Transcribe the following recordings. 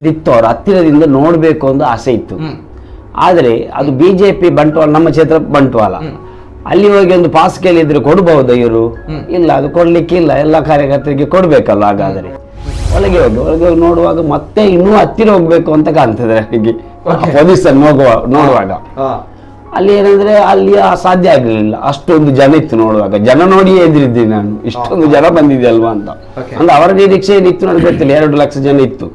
ಇತ್ತು ಅವ್ರ ಹತ್ತಿರದಿಂದ ನೋಡ್ಬೇಕು ಅಂತ ಆಸೆ ಇತ್ತು. ಆದ್ರೆ ಅದು ಬಿಜೆಪಿ ಬಂಟ್ವಾಳ, ನಮ್ಮ ಕ್ಷೇತ್ರ ಬಂಟ್ವಾಳ, ಅಲ್ಲಿ ಹೋಗಿ ಒಂದು ಪಾಸ್ ಕೇಳಿದ್ರೆ ಕೊಡಬಹುದು ಇವರು? ಇಲ್ಲ, ಅದು ಕೊಡ್ಲಿಕ್ಕಿಲ್ಲ, ಎಲ್ಲ ಕಾರ್ಯಕರ್ತರಿಗೆ ಕೊಡ್ಬೇಕಲ್ಲ. ಹಾಗಾದ್ರೆ ಒಳಗೆ ಹೋಗಿ ನೋಡುವಾಗ ಮತ್ತೆ ಇನ್ನೂ ಹತ್ತಿರ ಹೋಗ್ಬೇಕು ಅಂತ ಕಾಣ್ತದೆ ನನಗೆ. ಪೊಲೀಸನ್ನು ನೋಡುವಾಗ ಅಲ್ಲಿ ಏನಂದ್ರೆ ಅಲ್ಲಿ ಸಾಧ್ಯ ಆಗ್ಲಿಲ್ಲ, ಅಷ್ಟೊಂದು ಜನ ಇತ್ತು. ನೋಡುವಾಗ ಜನ ನೋಡಿಯೇ ಎದುರಿದ್ದೀನಿ ನಾನು, ಇಷ್ಟೊಂದು ಜನ ಬಂದಿದೆ ಅಲ್ವಾ ಅಂತ. ಅಂದ್ರೆ ಅವರ ನಿರೀಕ್ಷೆ ಏನಿತ್ತು ನನಗೆ ಗೊತ್ತಿಲ್ಲ, 2 ಲಕ್ಷ ಜನ ಇತ್ತು.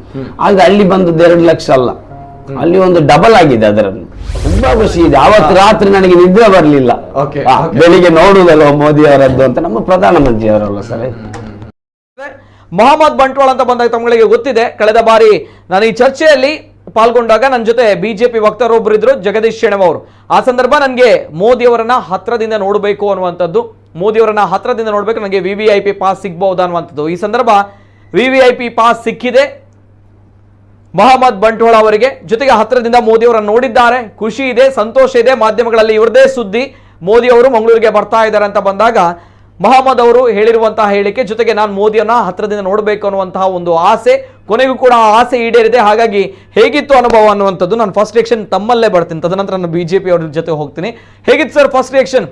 ಆದ್ರೆ ಅಲ್ಲಿ ಬಂದದ್ದು 2 ಲಕ್ಷ ಅಲ್ಲ, ಅಲ್ಲಿ ಒಂದು ಡಬಲ್ ಆಗಿದೆ. ಅದರಲ್ಲಿ ತುಂಬಾ ಖುಷಿ ಇದೆ. ಅವತ್ತು ರಾತ್ರಿ ನನಗೆ ನಿದ್ರೆ ಬರ್ಲಿಲ್ಲ, ಬೆಳಿಗ್ಗೆ ನೋಡುವುದಲ್ವ ಮೋದಿ ಅವರದ್ದು ಅಂತ. ನಮ್ಮ ಪ್ರಧಾನಮಂತ್ರಿ ಅವರಲ್ಲ ಸರ್. ಮೊಹಮ್ಮದ್ ಬಂಟ್ವಾಳ ಅಂತ ಬಂದಾಗ ತಮಗೆ ಗೊತ್ತಿದೆ, ಕಳೆದ ಬಾರಿ ನಾನು ಈ ಚರ್ಚೆಯಲ್ಲಿ ಪಾಲ್ಗೊಂಡಾಗ ನನ್ನ ಜೊತೆ ಬಿಜೆಪಿ ವಕ್ತಾರೊಬ್ಬರು ಇದ್ರು, ಜಗದೀಶ್ ಶೆಣವ್ ಅವರು. ಆ ಸಂದರ್ಭ ನನಗೆ ಮೋದಿ ಅವರನ್ನ ಹತ್ರದಿಂದ ನೋಡಬೇಕು ಅನ್ನುವಂಥದ್ದು, ಮೋದಿ ಅವರನ್ನ ಹತ್ರದಿಂದ ನೋಡ್ಬೇಕು, ನನಗೆ VVIP ಪಾಸ್ ಸಿಗ್ಬಹುದಾ ಅನ್ನುವಂಥದ್ದು. ಈ ಸಂದರ್ಭ VVIP ಪಾಸ್ ಸಿಕ್ಕಿದೆ ಮೊಹಮ್ಮದ್ ಬಂಟ್ವಾಳ ಅವರಿಗೆ. ಜೊತೆಗೆ ಹತ್ರದಿಂದ ಮೋದಿ ಅವರನ್ನು ನೋಡಿದ್ದಾರೆ, ಖುಷಿ ಇದೆ, ಸಂತೋಷ ಇದೆ. ಮಾಧ್ಯಮಗಳಲ್ಲಿ ಇವರದೇ ಸುದ್ದಿ, ಮೋದಿ ಅವರು ಮಂಗಳೂರಿಗೆ ಬರ್ತಾ ಇದ್ದಾರೆ ಅಂತ ಬಂದಾಗ ಮೊಹಮ್ಮದ್ ಅವರು ಹೇಳಿರುವಂತಹ ಹೇಳಿಕೆ ಜೊತೆಗೆ ನಾನು ಮೋದಿಯನ್ನ ಹತ್ರದಿಂದ ನೋಡಬೇಕು ಅನ್ನುವಂತಹ ಒಂದು ಆಸೆ, ಕೊನೆಗೂ ಕೂಡ ಆ ಆಸೆ ಈಡೇರಿದೆ. ಹಾಗಾಗಿ ಹೇಗಿತ್ತು ಅನುಭವ ಅನ್ನುವಂಥದ್ದು ನಾನು ಫಸ್ಟ್ ರಿಯಾಕ್ಷನ್ ತಮ್ಮಲ್ಲೇ ಬರ್ತೀನಿ, ತದನಂತರ ನಾನು ಬಿಜೆಪಿ ಅವ್ರ ಜೊತೆ ಹೋಗ್ತೀನಿ. ಹೇಗಿತ್ತು ಸರ್ ಫಸ್ಟ್ ರಿಯಾಕ್ಷನ್?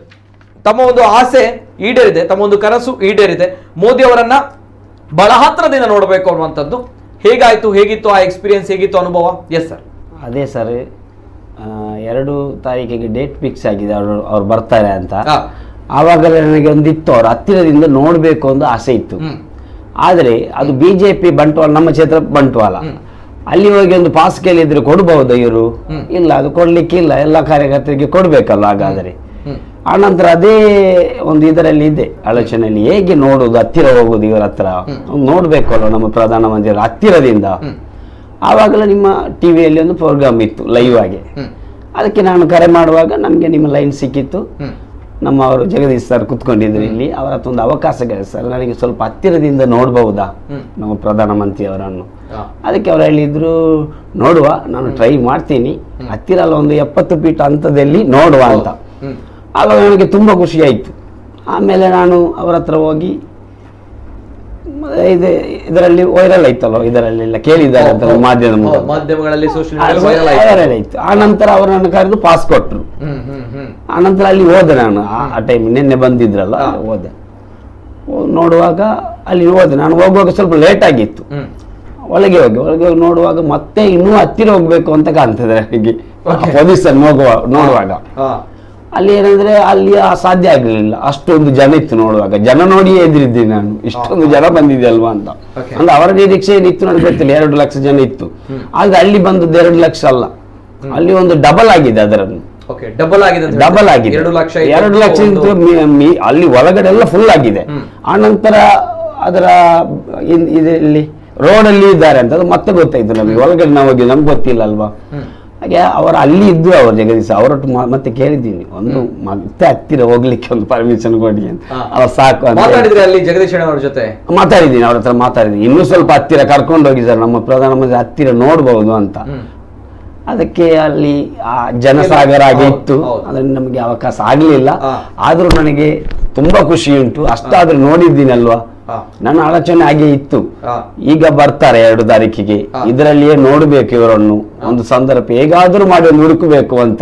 ತಮ್ಮ ಒಂದು ಆಸೆ ಈಡೇರಿದೆ, ತಮ್ಮ ಒಂದು ಕನಸು ಈಡೇರಿದೆ, ಮೋದಿ ಅವರನ್ನ ಬಹಳ ಹತ್ರದಿಂದ ನೋಡಬೇಕು ಅನ್ನುವಂಥದ್ದು. ಹೇಗಾಯ್ತು, ಹೇಗಿತ್ತು ಆ ಎಕ್ಸ್ಪೀರಿಯನ್ಸ್, ಹೇಗಿತ್ತು ಅನುಭವ? Yes sir. ಅದೇ ಸರ್, 2 ತಾರೀಕಿಗೆ ಡೇಟ್ ಫಿಕ್ಸ್ ಆಗಿದೆ, ಅವ್ರು ಬರ್ತಾರೆ ಅಂತ. ಆವಾಗಲೇ ನನಗೆ ಒಂದಿತ್ತು, ಅವ್ರ ಹತ್ತಿರದಿಂದ ನೋಡ್ಬೇಕು ಅಂತ ಆಸೆ ಇತ್ತು. ಆದ್ರೆ ಅದು ಬಿಜೆಪಿ ಬಂಟ್ವಾಳ, ನಮ್ಮ ಕ್ಷೇತ್ರ ಬಂಟ್ವಾಳ, ಅಲ್ಲಿ ಹೋಗಿ ಒಂದು ಪಾಸ್ ಕೇಳಿದ್ರೆ ಕೊಡಬಹುದು ಇವರು? ಇಲ್ಲ, ಅದು ಕೊಡ್ಲಿಕ್ಕಿಲ್ಲ, ಎಲ್ಲ ಕಾರ್ಯಕರ್ತರಿಗೆ ಕೊಡ್ಬೇಕಲ್ಲ. ಹಾಗಾದ್ರೆ ಆನಂತರ ಅದೇ ಒಂದು ಇದರಲ್ಲಿ ಇದೆ ಆಲೋಚನೆಯಲ್ಲಿ, ಹೇಗೆ ನೋಡುದು, ಹತ್ತಿರ ಹೋಗುದು, ಇವರ ಹತ್ರ ನೋಡ್ಬೇಕು ಅಲ್ವ ನಮ್ಮ ಪ್ರಧಾನಮಂತ್ರಿಯವರು ಹತ್ತಿರದಿಂದ. ಆವಾಗಲೇ ನಿಮ್ಮ ಟಿವಿಯಲ್ಲಿ ಒಂದು ಪ್ರೋಗ್ರಾಮ್ ಇತ್ತು ಲೈವ್ ಆಗಿ, ಅದಕ್ಕೆ ನಾನು ಕರೆ ಮಾಡುವಾಗ ನಮಗೆ ನಿಮ್ಮ ಲೈನ್ ಸಿಕ್ಕಿತ್ತು. ನಮ್ಮ ಅವರು ಜಗದೀಶ್ ಸರ್ ಕುತ್ಕೊಂಡಿದ್ರು ಇಲ್ಲಿ, ಅವರ ಹತ್ರ ಒಂದು ಅವಕಾಶ ಸರ್, ನನಗೆ ಸ್ವಲ್ಪ ಹತ್ತಿರದಿಂದ ನೋಡಬಹುದಾ ನಮ್ಮ ಪ್ರಧಾನಮಂತ್ರಿ ಅವರನ್ನು. ಅದಕ್ಕೆ ಅವರು ಹೇಳಿದ್ರು, ನೋಡುವ, ನಾನು ಟ್ರೈ ಮಾಡ್ತೀನಿ, ಹತ್ತಿರ ಅಲ್ಲ ಒಂದು 70 ಫೀಟ್ ಹಂತದಲ್ಲಿ ನೋಡುವ ಅಂತ. ಆಗ ನನಗೆ ತುಂಬಾ ಖುಷಿ ಆಯ್ತು. ಆಮೇಲೆ ನಾನು ಅವರ ಹತ್ರ ಹೋಗಿ, ಇದರಲ್ಲಿ ವೈರಲ್ ಆಯ್ತಲ್ಲ, ಇದರಲ್ಲೆಲ್ಲ ಕೇಳಿದ್ದಾರೆ ಅಂತ ಮಾಧ್ಯಮಗಳಲ್ಲಿ ವೈರಲ್ ಆಯ್ತು. ಆ ನಂತರ ಅವರನ್ನು ಕರೆದು ಪಾಸ್ ಕೊಟ್ರು. ಆ ನಂತರ ಅಲ್ಲಿ ಹೋದೆ ನಾನು, ಆ ಟೈಮ್ ನಿನ್ನೆ ಬಂದಿದ್ರಲ್ಲ, ಹೋದೆ. ನೋಡುವಾಗ ಅಲ್ಲಿ ಹೋದೆ, ನಾನು ಹೋಗುವಾಗ ಸ್ವಲ್ಪ ಲೇಟ್ ಆಗಿತ್ತು. ಒಳಗೆ ಹೋಗಿ ನೋಡುವಾಗ ಮತ್ತೆ ಇನ್ನೂ ಹತ್ತಿರ ಹೋಗ್ಬೇಕು ಅಂತ ಕಾಣ್ತದೆ ನನಗೆ. ಪೊಲೀಸನ್ನು ನೋಡುವಾಗ ಅಲ್ಲಿ ಏನಂದ್ರೆ ಅಲ್ಲಿ ಸಾಧ್ಯ ಆಗ್ಲಿಲ್ಲ, ಅಷ್ಟೊಂದು ಜನ ಇತ್ತು. ನೋಡುವಾಗ ಜನ ನೋಡಿಯೇ ಎದುರಿದ್ದೀನಿ ನಾನು, ಇಷ್ಟೊಂದು ಜನ ಬಂದಿದೆ ಅಲ್ವಾ ಅಂತ. ಅಂದ್ರೆ ಅವರ ನಿರೀಕ್ಷೆ ಏನಿತ್ತು ನನಗೆ ಗೊತ್ತಿಲ್ಲ, 2 ಲಕ್ಷ ಜನ ಇತ್ತು. ಆದ್ರೆ ಅಲ್ಲಿ ಬಂದದ್ದು 2 ಲಕ್ಷ ಅಲ್ಲ, ಅಲ್ಲಿ ಒಂದು ಡಬಲ್ ಆಗಿದೆ. ಅದರನ್ನು ಡಬಲ್ ಆಗಿದೆ, 2 ಲಕ್ಷ ಅಲ್ಲಿ ಒಳಗಡೆ ಎಲ್ಲ ಫುಲ್ ಆಗಿದೆ. ಆನಂತರ ಅದರ ಇದರಲ್ಲಿ ರೋಡಲ್ಲಿ ಇದ್ದಾರೆ ಅಂತ ಅದು ಮತ್ತೆ ಗೊತ್ತಾಯ್ತು ನಮಗೆ. ಒಳಗಡೆ ನಾವು ಹೋಗಿ ನಮ್ಗೆ ಗೊತ್ತಿಲ್ಲ ಅಲ್ವಾ. ಹಾಗೆ ಅವರು ಅಲ್ಲಿ ಇದ್ದು, ಅವರು ಜಗದೀಶ್ ಅವರೊಟ್ಟು ಮತ್ತೆ ಕೇಳಿದ್ದೀನಿ, ಒಂದು ಮತ್ತೆ ಹತ್ತಿರ ಹೋಗ್ಲಿಕ್ಕೆ ಒಂದು ಪರ್ಮಿಷನ್ ಕೊಡಿ ಅಂತ. ಅವ್ರು ಸಾಕು ಅಂತ ಅಲ್ಲಿ ಜಗದೀಶ್ ಅವ್ರ ಜೊತೆ ಮಾತಾಡಿದ್ದೀನಿ, ಅವ್ರ ಹತ್ರ ಮಾತಾಡಿದ್ದೀನಿ, ಇನ್ನೂ ಸ್ವಲ್ಪ ಹತ್ತಿರ ಕರ್ಕೊಂಡು ಹೋಗಿ ಸರ್, ನಮ್ಮ ಪ್ರಧಾನಮಂತ್ರಿ ಹತ್ತಿರ ನೋಡ್ಬಹುದು ಅಂತ. ಅದಕ್ಕೆ ಅಲ್ಲಿ ಆ ಜನಸಾಗರ ಆಗಿ ಇತ್ತು, ಅದನ್ನು ನಮಗೆ ಅವಕಾಶ ಆಗ್ಲಿಲ್ಲ. ಆದ್ರೂ ನನಗೆ ತುಂಬಾ ಖುಷಿ ಉಂಟು, ಅಷ್ಟಾದ್ರೂ ನೋಡಿದ್ದೀನಿ ಅಲ್ವಾ. ನನ್ನ ಆಲೋಚನೆ ಹಾಗೆ ಇತ್ತು, ಈಗ ಬರ್ತಾರೆ 2 ತಾರೀಕಿಗೆ, ಇದರಲ್ಲಿಯೇ ನೋಡ್ಬೇಕು ಇವರನ್ನು, ಒಂದು ಸಂದರ್ಭ ಹೇಗಾದ್ರೂ ಮಾಡಿ ಹುಡುಕಬೇಕು ಅಂತ.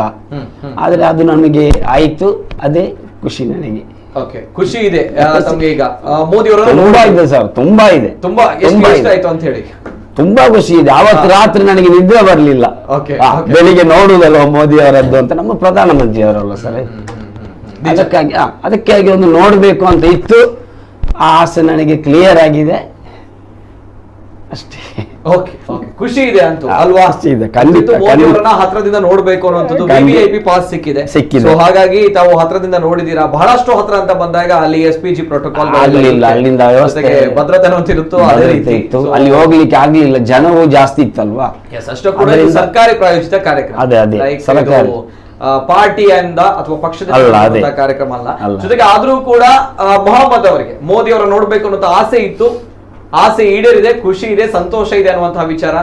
ಆದ್ರೆ ಅದು ನನಗೆ ಆಯ್ತು, ಅದೇ ಖುಷಿ ನನಗೆ. ಖುಷಿ ಇದೆ ಈಗ ಮೋದಿ ಅವರು ತುಂಬಾ ಇದೆ ಸರ್, ತುಂಬಾ ಇದೆ, ತುಂಬಾ ಆಯ್ತು ಅಂತ ಹೇಳಿ ತುಂಬಾ ಖುಷಿ ಇದೆ. ಅವತ್ತು ರಾತ್ರಿ ನನಗೆ ನಿದ್ರೆ ಬರ್ಲಿಲ್ಲ, ಬೆಳಿಗ್ಗೆ ನೋಡುವುದಲ್ವ ಮೋದಿ ಅವರದ್ದು ಅಂತ. ನಮ್ಮ ಪ್ರಧಾನಮಂತ್ರಿ ಅವರಲ್ಲ ಸರ್, ಅದಕ್ಕಾಗಿ ಒಂದು ನೋಡ್ಬೇಕು ಅಂತ ಇತ್ತು. ಆ ಆಸೆ ನನಗೆ ಕ್ಲಿಯರ್ ಆಗಿದೆ ಅಷ್ಟೇ. ಖುಷಿ ಇದೆ ಅಂತೂ ಅಲ್ವಾ? ಖಂಡಿತ ಮೋದಿ ಅವರನ್ನ ಹತ್ರದಿಂದ ನೋಡ್ಬೇಕು ಅನ್ನೋದು VVIP ಪಾಸ್ ಸಿಕ್ಕಿದೆ. ಹಾಗಾಗಿ ತಾವು ಹತ್ರದಿಂದ ನೋಡಿದೀರಾ. ಬಹಳಷ್ಟು ಹತ್ರ ಅಂತ ಬಂದಾಗ ಅಲ್ಲಿ SPG ಪ್ರೋಟೋಕಾಲ್ ಆಗ್ಲಿಲ್ಲ, ಅಲ್ಲಿಂದ ವ್ಯವಸ್ಥೆ ಭದ್ರತೆ ಇರುತ್ತೋ ಅದೇ ರೀತಿ ಇತ್ತು, ಅಲ್ಲಿ ಹೋಗ್ಲಿಕ್ಕೆ ಆಗ್ಲಿಲ್ಲ, ಜನವೂ ಜಾಸ್ತಿ ಇತ್ತಲ್ವಾ. ಅಷ್ಟು ಕೂಡ ಸರ್ಕಾರಿ ಪ್ರಾಯೋಜಿತ ಕಾರ್ಯಕ್ರಮ, ಸರ್ಕಾರಿ ಪಾರ್ಟಿಯಿಂದ ಅಥವಾ ಪಕ್ಷದ ಕಾರ್ಯಕ್ರಮ ಅಲ್ಲ. ಜೊತೆಗೆ ಆದ್ರೂ ಕೂಡ ಮೊಹಮ್ಮದ್ ಅವರಿಗೆ ಮೋದಿ ಅವರ ನೋಡ್ಬೇಕು ಅನ್ನೋ ಆಸೆ ಇತ್ತು, ಆಸೆ ಈಡೇರಿದೆ, ಖುಷಿ ಇದೆ, ಸಂತೋಷ ಇದೆ ಅನ್ನುವಂತಹ ವಿಚಾರ